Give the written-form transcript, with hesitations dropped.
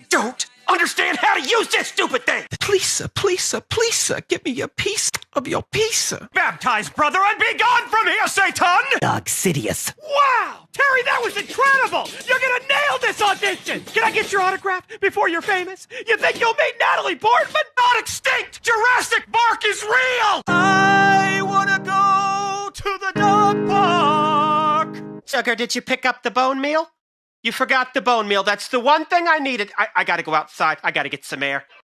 don't understand how to use this stupid thing. Please, give me a piece of your pizza. Baptized, brother, and be gone from here, Satan! Dog Sidious. Wow! Terry, that was incredible! You're gonna nail this audition! Can I get your autograph before you're famous? You think you'll meet Natalie Portman? Not extinct! Jurassic Park is real! I wanna go to the dog park! Sugar, did you pick up the bone meal? You forgot the bone meal. That's the one thing I needed. I gotta go outside. I gotta get some air.